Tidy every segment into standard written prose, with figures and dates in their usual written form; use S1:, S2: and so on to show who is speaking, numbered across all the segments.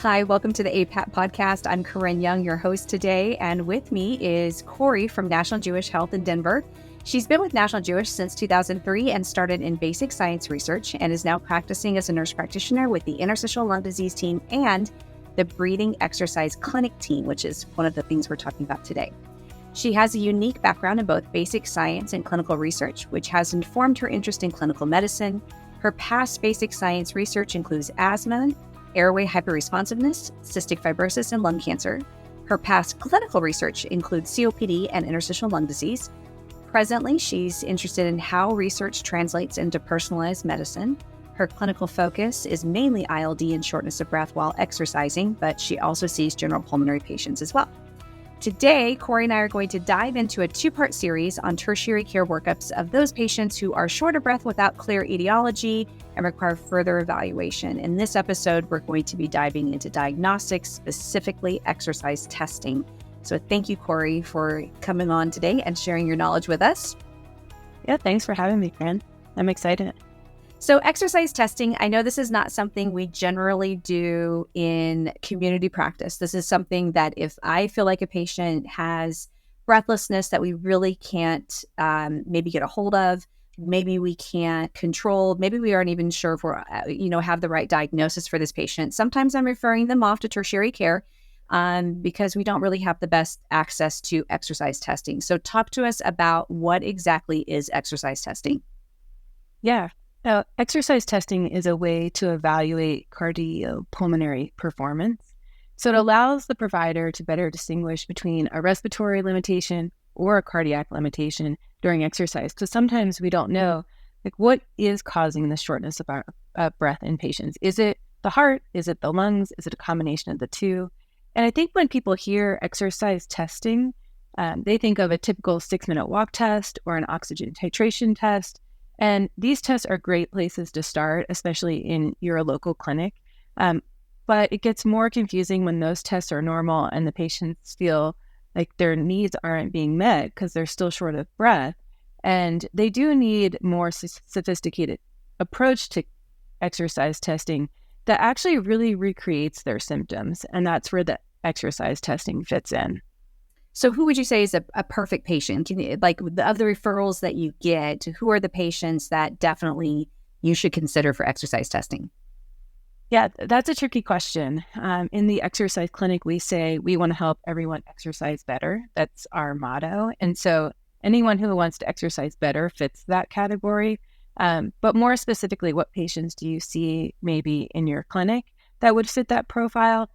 S1: Hi, welcome to the APAT podcast. I'm Corinne Young, your host today, and with me is Cori from National Jewish Health in Denver. She's been with National Jewish since 2003 and started in basic science research and is now practicing as a nurse practitioner with the interstitial lung disease team and the breathing exercise clinic team, which is one of the things we're talking about today. She has a unique background in both basic science and clinical research, which has informed her interest in clinical medicine. Her past basic science research includes asthma, airway hyperresponsiveness, cystic fibrosis, and lung cancer. Her past clinical research includes COPD and interstitial lung disease. Presently, she's interested in how research translates into personalized medicine. Her clinical focus is mainly ILD and shortness of breath while exercising, but she also sees general pulmonary patients as well. Today, Cori and I are going to dive into a two-part series on tertiary care workups of those patients who are short of breath without clear etiology and require further evaluation. In this episode, we're going to be diving into diagnostics, specifically exercise testing. So thank you, Cori, for coming on today and sharing your knowledge with us.
S2: Yeah, thanks for having me, Corinne. I'm excited.
S1: So exercise testing, I know this is not something we generally do in community practice. This is something that if I feel like a patient has breathlessness that we really can't maybe get a hold of, maybe we can't control, maybe we aren't even sure if we're, have the right diagnosis for this patient. Sometimes I'm referring them off to tertiary care because we don't really have the best access to exercise testing. So talk to us about what exactly is exercise testing.
S2: Yeah. Exercise testing is a way to evaluate cardiopulmonary performance. So it allows the provider to better distinguish between a respiratory limitation or a cardiac limitation during exercise. Because sometimes we don't know what is causing the shortness of our breath in patients. Is it the heart? Is it the lungs? Is it a combination of the two? And I think when people hear exercise testing, they think of a typical 6-minute walk test or an oxygen titration test. And these tests are great places to start, especially in your local clinic. But it gets more confusing when those tests are normal and the patients feel like their needs aren't being met because they're still short of breath. And they do need more sophisticated approach to exercise testing that actually really recreates their symptoms. And that's where the exercise testing fits in.
S1: So who would you say is a perfect patient? Like of the referrals that you get, who are the patients that definitely you should consider for exercise testing?
S2: Yeah, that's a tricky question. In the exercise clinic, we say we want to help everyone exercise better. That's our motto. And so anyone who wants to exercise better fits that category. But more specifically, what patients do you see maybe in your clinic that would fit that profile?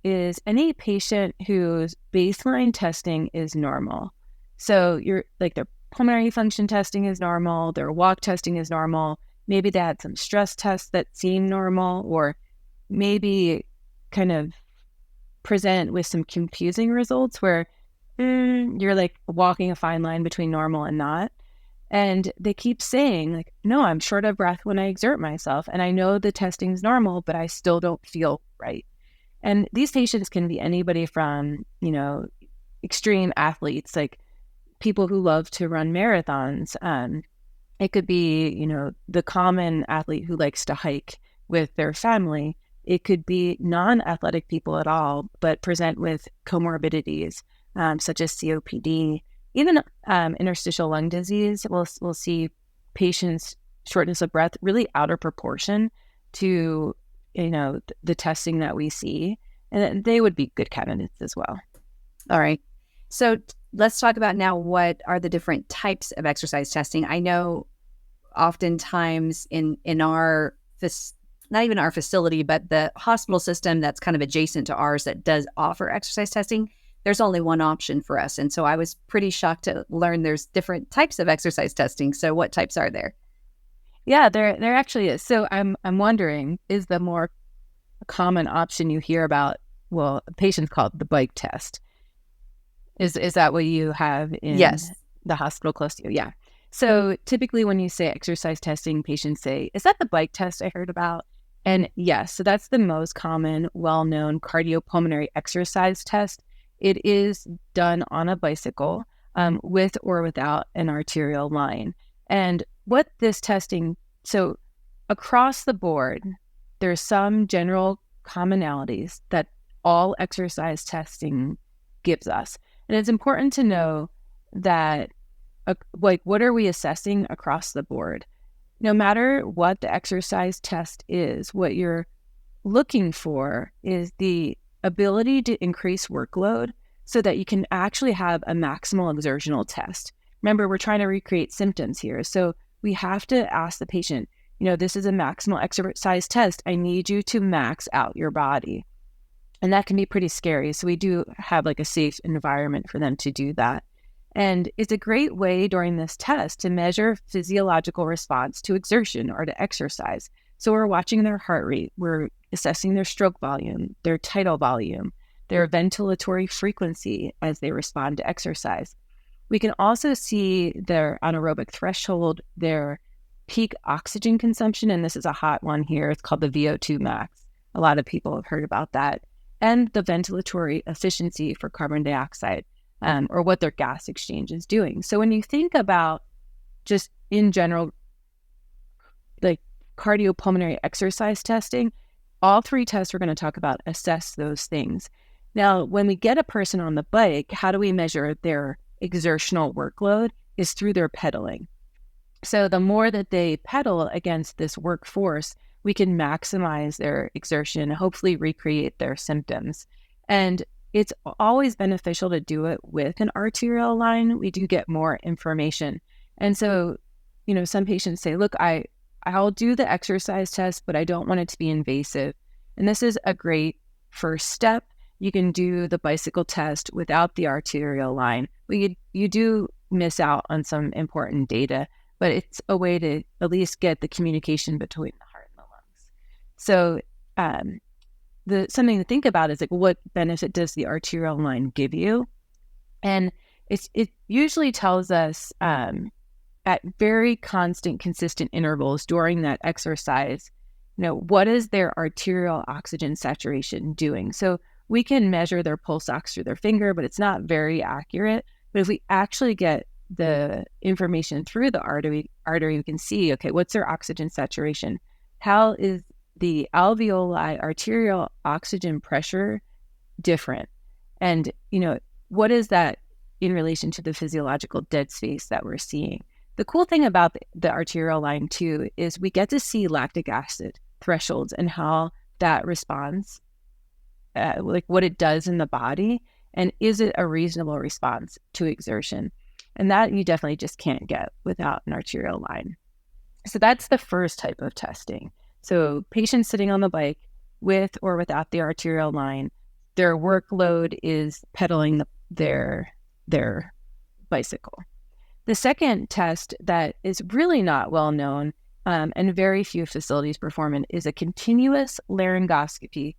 S2: Is any patient whose baseline testing is normal. So their pulmonary function testing is normal, their walk testing is normal, maybe they had some stress tests that seem normal, or maybe kind of present with some confusing results where you're like walking a fine line between normal and not. And they keep saying no, I'm short of breath when I exert myself. And I know the testing's normal, but I still don't feel right. And these patients can be anybody from, extreme athletes, like people who love to run marathons. It could be, the common athlete who likes to hike with their family. It could be non-athletic people at all, but present with comorbidities such as COPD. Even interstitial lung disease, we'll see patients' shortness of breath really out of proportion to the testing that we see, and they would be good candidates as well.
S1: All right. So let's talk about now what are the different types of exercise testing. I know oftentimes in our, not even our facility, but the hospital system that's kind of adjacent to ours that does offer exercise testing, there's only one option for us. And so I was pretty shocked to learn there's different types of exercise testing. So what types are there?
S2: Yeah, there actually is. So I'm wondering, is the more common option you hear about, patients call it the bike test. Is that what you have in the hospital close to you? Yeah. So typically when you say exercise testing, patients say, is that the bike test I heard about? And yes, so that's the most common, well-known cardiopulmonary exercise test. It is done on a bicycle with or without an arterial line. And what this testing, so across the board, there's some general commonalities that all exercise testing gives us. And it's important to know that, what are we assessing across the board? No matter what the exercise test is, what you're looking for is the ability to increase workload so that you can actually have a maximal exertional test. Remember, we're trying to recreate symptoms here. So we have to ask the patient, this is a maximal exercise test. I need you to max out your body. And that can be pretty scary. So we do have like a safe environment for them to do that. And it's a great way during this test to measure physiological response to exertion or to exercise. So we're watching their heart rate. We're assessing their stroke volume, their tidal volume, their ventilatory frequency as they respond to exercise. We can also see their anaerobic threshold, their peak oxygen consumption, and this is a hot one here. It's called the VO2 max. A lot of people have heard about that. And the ventilatory efficiency for carbon dioxide, or what their gas exchange is doing. So when you think about just in general, like cardiopulmonary exercise testing, all three tests we're going to talk about assess those things. Now, when we get a person on the bike, how do we measure their exertional workload? Is through their pedaling. So the more that they pedal against this workforce, we can maximize their exertion, hopefully recreate their symptoms. And it's always beneficial to do it with an arterial line. We do get more information. And so, some patients say, look, I'll do the exercise test, but I don't want it to be invasive. And this is a great first step. You can do the bicycle test without the arterial line. You do miss out on some important data, but it's a way to at least get the communication between the heart and the lungs. So something to think about is like, what benefit does the arterial line give you? And it usually tells us at very constant, consistent intervals during that exercise, what is their arterial oxygen saturation doing? So we can measure their pulse ox through their finger, but it's not very accurate. But if we actually get the information through the artery, we can see, okay, what's their oxygen saturation? How is the alveoli arterial oxygen pressure different? And, what is that in relation to the physiological dead space that we're seeing? The cool thing about the arterial line too is we get to see lactic acid thresholds and how that responds, like what it does in the body, and is it a reasonable response to exertion? And that you definitely just can't get without an arterial line. So that's the first type of testing. So patients sitting on the bike with or without the arterial line, their workload is pedaling their bicycle. The second test that is really not well known and very few facilities perform it is a continuous laryngoscopy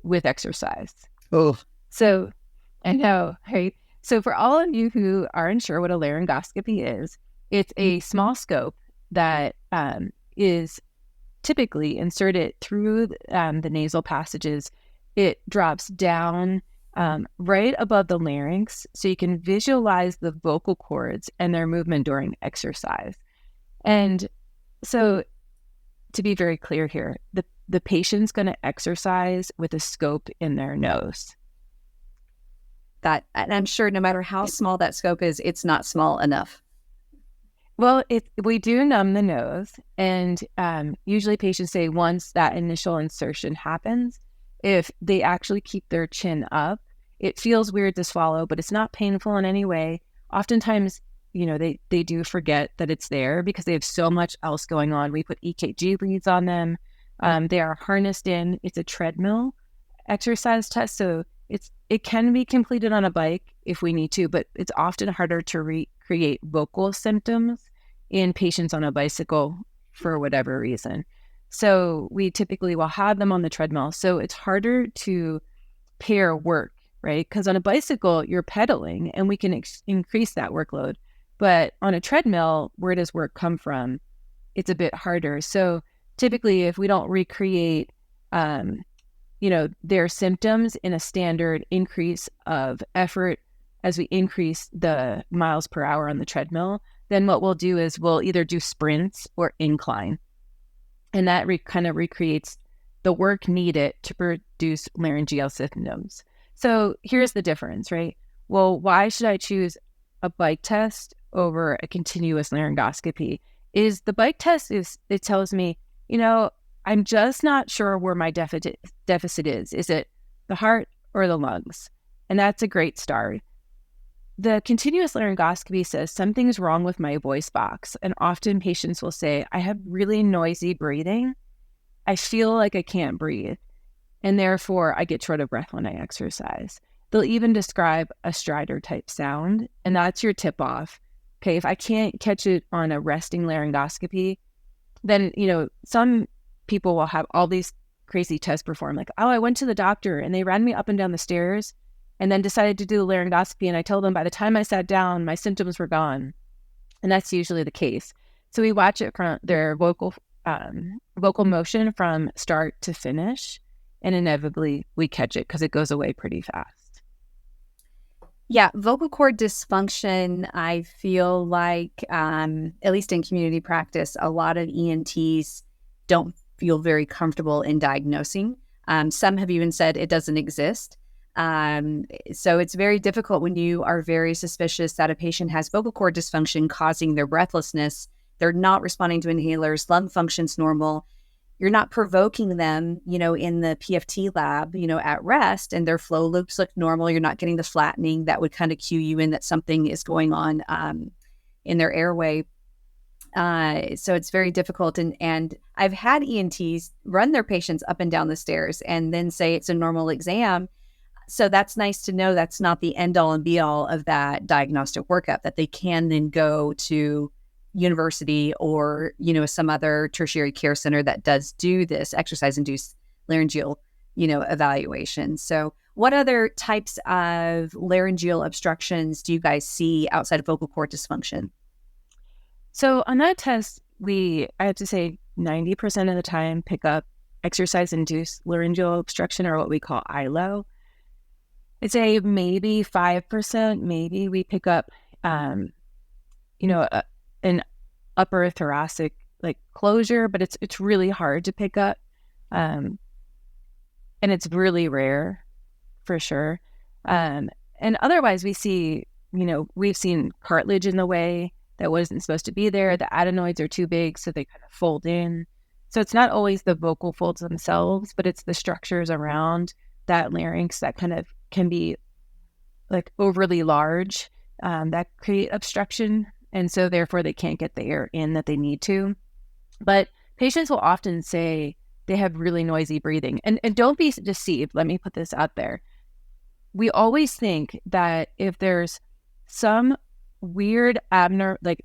S2: with exercise.
S3: Oh.
S2: So I know, right? So for all of you who aren't sure what a laryngoscopy is, it's a small scope that is typically inserted through the nasal passages. It drops down right above the larynx, so you can visualize the vocal cords and their movement during exercise. And so to be very clear here, the patient's going to exercise with a scope in their nose.
S1: And I'm sure no matter how small that scope is, it's not small enough.
S2: Well, we do numb the nose, and usually patients say once that initial insertion happens, if they actually keep their chin up, it feels weird to swallow, but it's not painful in any way. Oftentimes, they do forget that it's there because they have so much else going on. We put EKG leads on them. They are harnessed in. It's a treadmill exercise test, so it can be completed on a bike if we need to, but it's often harder to recreate vocal symptoms in patients on a bicycle for whatever reason. So we typically will have them on the treadmill. So it's harder to pair work, right? Because on a bicycle, you're pedaling and we can increase that workload. But on a treadmill, where does work come from? It's a bit harder. So typically, if we don't recreate their symptoms in a standard increase of effort as we increase the miles per hour on the treadmill, then what we'll do is we'll either do sprints or incline. And that kind of recreates the work needed to produce laryngeal symptoms. So here's the difference, right? Well, why should I choose a bike test over a continuous laryngoscopy? Is the bike test it tells me, I'm just not sure where my deficit is. Is it the heart or the lungs? And that's a great start. The continuous laryngoscopy says something's wrong with my voice box. And often patients will say, I have really noisy breathing. I feel like I can't breathe. And therefore, I get short of breath when I exercise. They'll even describe a stridor type sound. And that's your tip off. Okay, if I can't catch it on a resting laryngoscopy, then, some people will have all these crazy tests performed. Like, I went to the doctor and they ran me up and down the stairs and then decided to do the laryngoscopy. And I told them by the time I sat down, my symptoms were gone. And that's usually the case. So we watch it from their vocal motion from start to finish. And inevitably we catch it because it goes away pretty fast.
S1: Yeah, vocal cord dysfunction, I feel like, at least in community practice, a lot of ENTs don't feel very comfortable in diagnosing. Some have even said it doesn't exist. So it's very difficult when you are very suspicious that a patient has vocal cord dysfunction causing their breathlessness. They're not responding to inhalers, lung function's normal. You're not provoking them, in the PFT lab, at rest, and their flow loops look normal. You're not getting the flattening that would kind of cue you in that something is going on in their airway. So it's very difficult. And I've had ENTs run their patients up and down the stairs and then say it's a normal exam. So that's nice to know that's not the end all and be all of that diagnostic workup, that they can then go to university or, some other tertiary care center that does do this exercise-induced laryngeal, evaluation. So what other types of laryngeal obstructions do you guys see outside of vocal cord dysfunction?
S2: So on that test, I have to say 90% of the time pick up exercise-induced laryngeal obstruction, or what we call ILO. I'd say maybe 5%, maybe we pick up, an upper thoracic closure, but it's really hard to pick up, and it's really rare, for sure. And otherwise, we see, we've seen cartilage in the way that wasn't supposed to be there. The adenoids are too big, so they kind of fold in. So it's not always the vocal folds themselves, but it's the structures around that larynx that kind of can be overly large, that create obstruction. And so therefore they can't get the air in that they need to. But patients will often say they have really noisy breathing. And don't be deceived. Let me put this out there. We always think that if there's some weird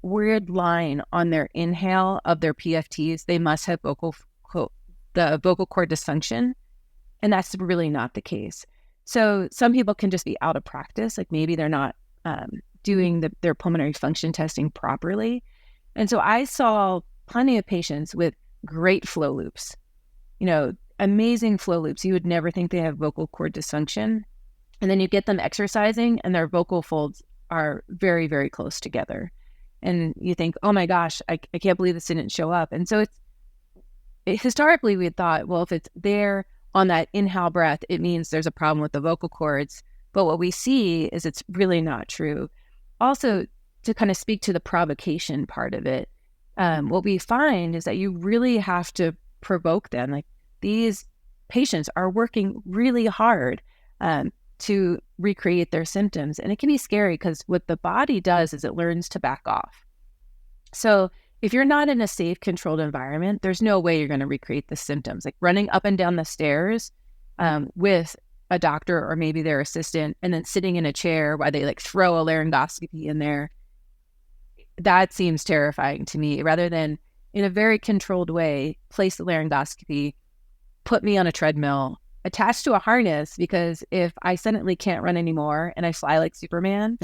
S2: weird line on their inhale of their PFTs, they must have the vocal cord dysfunction. And that's really not the case. So some people can just be out of practice. Maybe they're not doing their pulmonary function testing properly. And so I saw plenty of patients with great flow loops, amazing flow loops. You would never think they have vocal cord dysfunction. And then you get them exercising and their vocal folds are very, very close together. And you think, oh my gosh, I can't believe this didn't show up. And so historically we had thought, well, if it's there on that inhale breath, it means there's a problem with the vocal cords. But what we see is it's really not true. Also, to kind of speak to the provocation part of it, what we find is that you really have to provoke them. These patients are working really hard to recreate their symptoms. And it can be scary because what the body does is it learns to back off. So if you're not in a safe, controlled environment, there's no way you're going to recreate the symptoms. Running up and down the stairs with a doctor or maybe their assistant and then sitting in a chair while they throw a laryngoscopy in there, that seems terrifying to me. Rather than in a very controlled way, place the laryngoscopy, put me on a treadmill, attached to a harness, because if I suddenly can't run anymore and I fly like Superman,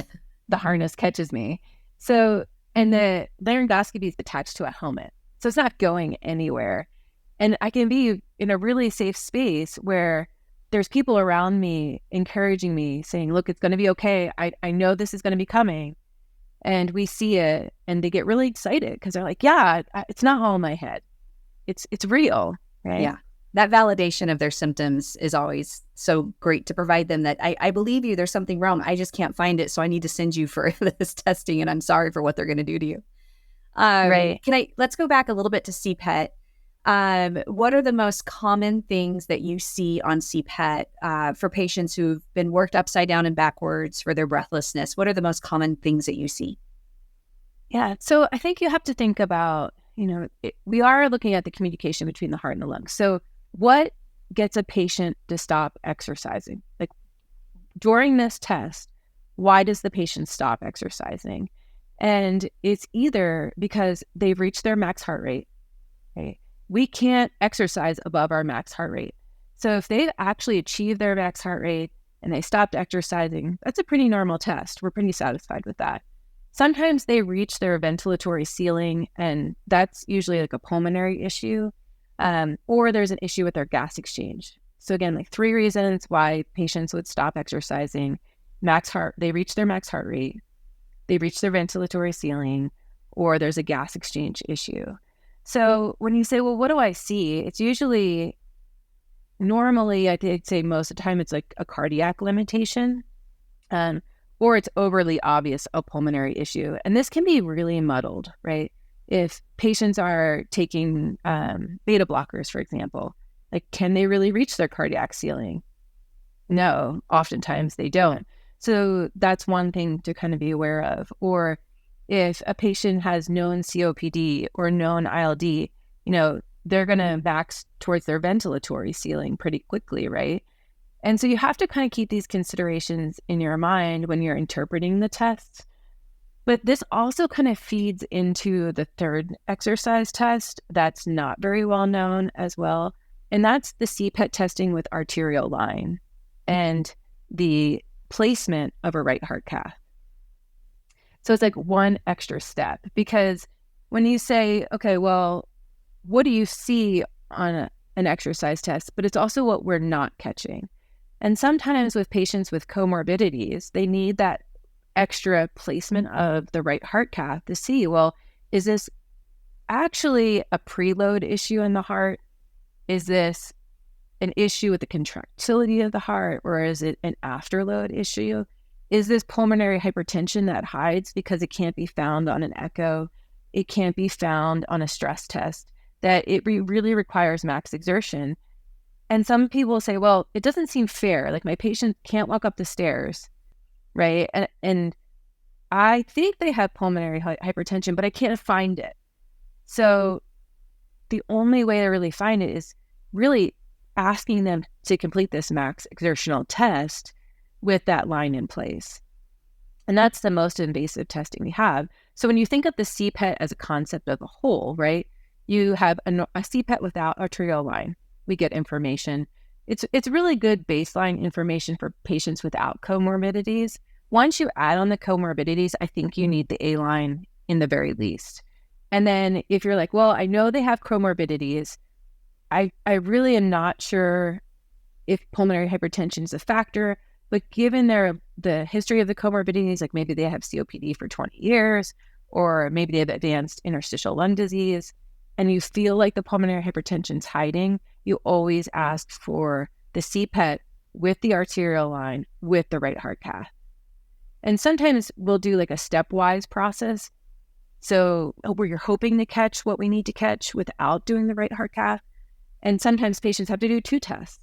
S2: the harness catches me. So, and the laryngoscopy is attached to a helmet. So it's not going anywhere. And I can be in a really safe space where there's people around me encouraging me, saying, look, it's going to be okay. I know this is going to be coming. And we see it and they get really excited because they're like, yeah, it's not all in my head. It's real, right?
S1: Yeah. that validation of their symptoms is always so great to provide them, that I believe you, there's something wrong. I just can't find it. So I need to send you for this testing, and I'm sorry for what they're going to do to you.
S2: Right.
S1: Let's go back a little bit to CPET. What are the most common things that you see on CPET for patients who've been worked upside down and backwards for their breathlessness? What are the most common things that you see?
S2: Yeah. So I think you have to think about, we are looking at the communication between the heart and the lungs. So what gets a patient to stop exercising? Like during this test, why does the patient stop exercising? And it's either because they've reached their max heart rate. Right? We can't exercise above our max heart rate. So if they've actually achieved their max heart rate and they stopped exercising, that's a pretty normal test. We're pretty satisfied with that. Sometimes they reach their ventilatory ceiling, and that's usually like a pulmonary issue, or there's an issue with their gas exchange. So again, like 3 reasons why patients would stop exercising: they reach their max heart rate, they reach their ventilatory ceiling, or there's a gas exchange issue. So when you say, well, what do I see? It's usually, normally, I'd say most of the time, it's like a cardiac limitation, or it's overly obvious a pulmonary issue. And this can be really muddled, right? If patients are taking beta blockers, for example, like, can they really reach their cardiac ceiling? No, oftentimes they don't. So that's one thing to kind of be aware of. Or if a patient has known COPD or known ILD, they're going to max towards their ventilatory ceiling pretty quickly, right? And so you have to kind of keep these considerations in your mind when you're interpreting the tests. But this also kind of feeds into the third exercise test that's not very well known as well. And that's the CPET testing with arterial line and the placement of a right heart cath. So it's like one extra step, because when you say, okay, well, what do you see on an exercise test? But it's also what we're not catching. And sometimes with patients with comorbidities, they need that extra placement of the right heart cath to see, well, is this actually a preload issue in the heart? Is this an issue with the contractility of the heart, or is it an afterload issue? Is this pulmonary hypertension that hides because it can't be found on an echo? It can't be found on a stress test, that it really requires max exertion. And some people say, well, it doesn't seem fair. Like, my patient can't walk up the stairs, right? And I think they have pulmonary hypertension, but I can't find it. So the only way to really find it is really asking them to complete this max exertional test with that line in place. And that's the most invasive testing we have. So when you think of the CPET as a concept of a whole, right, you have a CPET without arterial line. We get information. It's really good baseline information for patients without comorbidities. Once you add on the comorbidities, I think you need the A line in the very least. And then if you're like, well, I know they have comorbidities, I really am not sure if pulmonary hypertension is a factor, but given the history of the comorbidities, like maybe they have COPD for 20 years, or maybe they have advanced interstitial lung disease, and you feel like the pulmonary hypertension is hiding, you always ask for the CPET with the arterial line with the right heart cath. And sometimes we'll do like a stepwise process. So where you're hoping to catch what we need to catch without doing the right heart cath. And sometimes patients have to do 2 tests.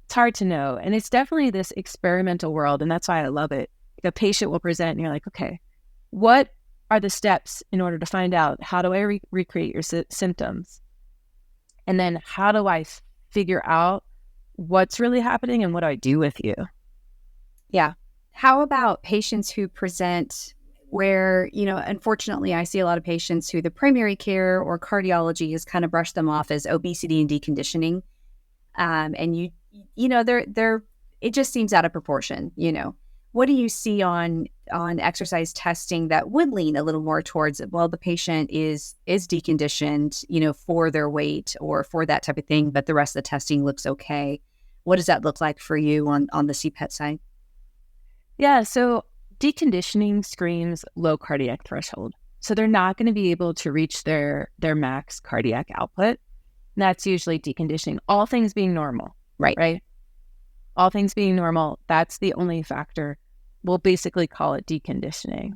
S2: It's hard to know. And it's definitely this experimental world. And that's why I love it. The patient will present and you're like, okay, what are the steps in order to find out, how do I recreate your symptoms? And then how do I figure out what's really happening and what do I do with you?
S1: Yeah. How about patients who present where, unfortunately, I see a lot of patients who the primary care or cardiology has kind of brushed them off as obesity and deconditioning. And they're it just seems out of proportion. What do you see on exercise testing that would lean a little more towards, well, the patient is deconditioned, for their weight or for that type of thing, but the rest of the testing looks okay? What does that look like for you on the CPET side?
S2: Yeah, so deconditioning screams low cardiac threshold. So they're not going to be able to reach their max cardiac output. And that's usually deconditioning. All things being normal,
S1: Right.
S2: right? All things being normal, that's the only factor. We'll basically call it deconditioning.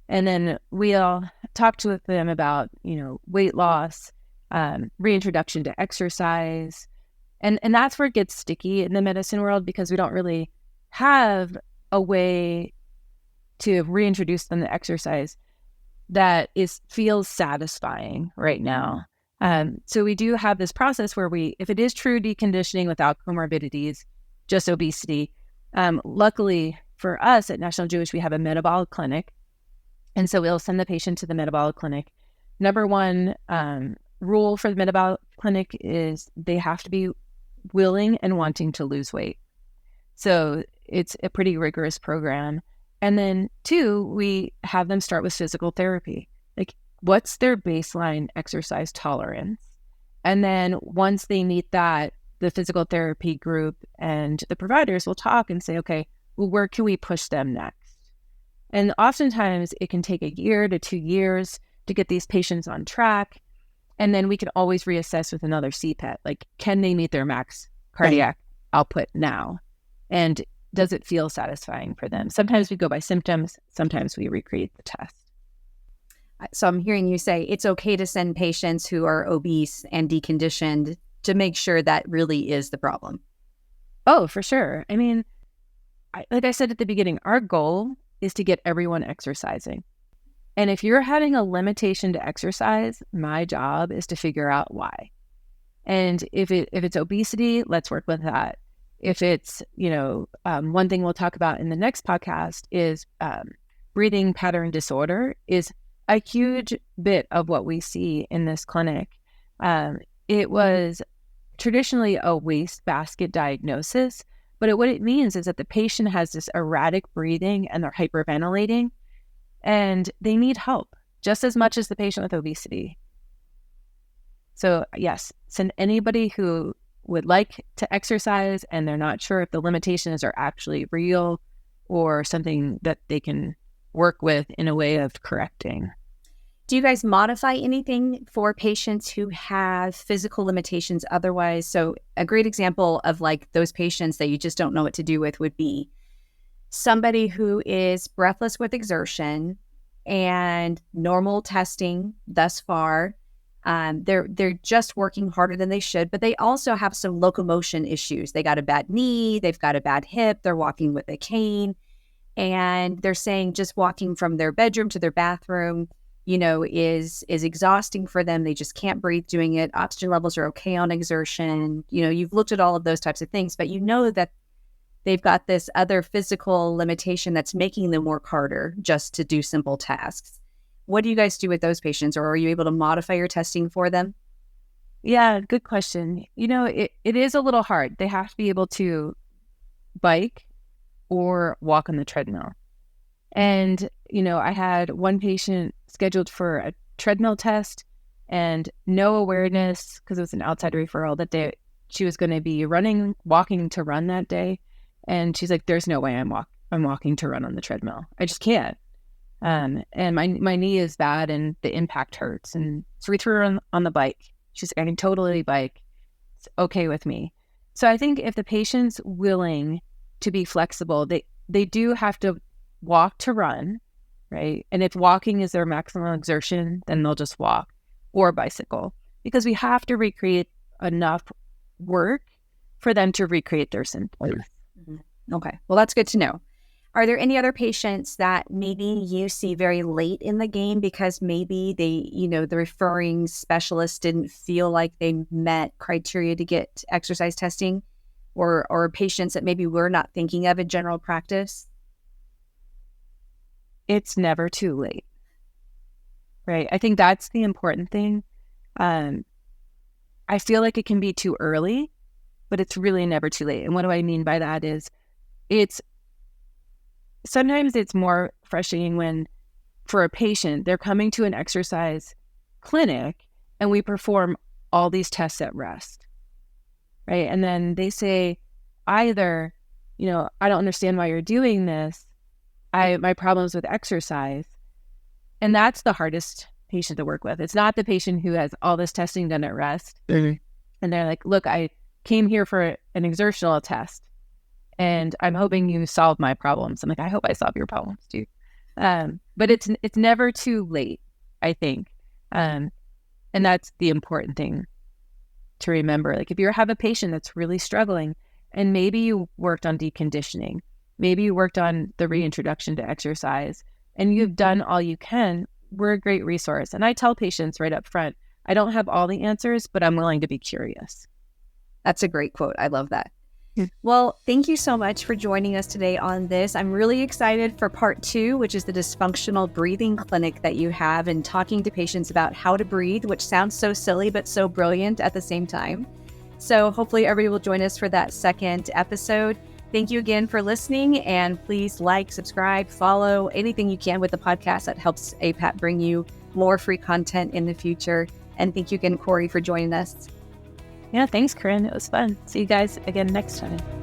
S2: And then we'll talk to them about, weight loss, reintroduction to exercise. And that's where it gets sticky in the medicine world, because we don't really have a way to reintroduce them to exercise that feels satisfying right now. So we do have this process where if it is true deconditioning without comorbidities, just obesity, luckily for us at National Jewish, we have a metabolic clinic. And so we'll send the patient to the metabolic clinic. Number one rule for the metabolic clinic is they have to be willing and wanting to lose weight. So it's a pretty rigorous program. And then two, we have them start with physical therapy. Like, what's their baseline exercise tolerance? And then once they meet that, the physical therapy group and the providers will talk and say, okay, well, where can we push them next? And oftentimes it can take 1 year to 2 years to get these patients on track. And then we can always reassess with another CPET. Like, can they meet their max cardiac output now? And does it feel satisfying for them? Sometimes we go by symptoms. Sometimes we recreate the test.
S1: So I'm hearing you say it's okay to send patients who are obese and deconditioned to make sure that really is the problem.
S2: Oh, for sure. I mean, like I said at the beginning, our goal is to get everyone exercising. And if you're having a limitation to exercise, my job is to figure out why. And if it's obesity, let's work with that. If it's, one thing we'll talk about in the next podcast is breathing pattern disorder is a huge bit of what we see in this clinic. It was traditionally a wastebasket diagnosis, but what it means is that the patient has this erratic breathing and they're hyperventilating, and they need help just as much as the patient with obesity. So yes, send anybody who would like to exercise and they're not sure if the limitations are actually real or something that they can work with in a way of correcting.
S1: Do you guys modify anything for patients who have physical limitations otherwise? So a great example of like those patients that you just don't know what to do with would be somebody who is breathless with exertion and normal testing thus far. They're just working harder than they should, but they also have some locomotion issues. They got a bad knee, they've got a bad hip, they're walking with a cane, and they're saying just walking from their bedroom to their bathroom, is exhausting for them. They just can't breathe doing it. Oxygen levels are okay on exertion. You've looked at all of those types of things, but that they've got this other physical limitation that's making them work harder just to do simple tasks. What do you guys do with those patients, or are you able to modify your testing for them?
S2: Yeah, good question. It is a little hard. They have to be able to bike or walk on the treadmill. And, I had one patient scheduled for a treadmill test and no awareness, because it was an outside referral, that she was going to be walking to run that day. And she's like, there's no way I'm walking to run on the treadmill. I just can't. And my knee is bad and the impact hurts. And so we threw her on the bike. She's like, I can totally bike. It's okay with me. So I think if the patient's willing to be flexible, they do have to walk to run, right? And if walking is their maximum exertion, then they'll just walk or bicycle, because we have to recreate enough work for them to recreate their symptoms.
S1: Mm-hmm. Okay. Well, that's good to know. Are there any other patients that maybe you see very late in the game because maybe the referring specialist didn't feel like they met criteria to get exercise testing, or patients that maybe we're not thinking of in general practice?
S2: It's never too late, right? I think that's the important thing. I feel like it can be too early, but it's really never too late. And what do I mean by that is sometimes it's more frustrating when, for a patient, they're coming to an exercise clinic and we perform all these tests at rest, right? And then they say either, I don't understand why you're doing this. My problems with exercise. And that's the hardest patient to work with. It's not the patient who has all this testing done at rest.
S1: Mm-hmm.
S2: And they're like, look, I came here for an exertional test and I'm hoping you solve my problems. I'm like, I hope I solve your problems too. But it's never too late, I think. And that's the important thing to remember. Like if you have a patient that's really struggling and maybe you worked on deconditioning, maybe you worked on the reintroduction to exercise and you've done all you can, we're a great resource. And I tell patients right up front, I don't have all the answers, but I'm willing to be curious.
S1: That's a great quote. I love that.
S2: Yeah.
S1: Well, thank you so much for joining us today on this. I'm really excited for part 2, which is the dysfunctional breathing clinic that you have and talking to patients about how to breathe, which sounds so silly, but so brilliant at the same time. So hopefully everybody will join us for that second episode. Thank you again for listening, and please like, subscribe, follow, anything you can with the podcast that helps APAP bring you more free content in the future. And thank you again, Cori, for joining us.
S2: Yeah, thanks, Corinne. It was fun. See you guys again next time.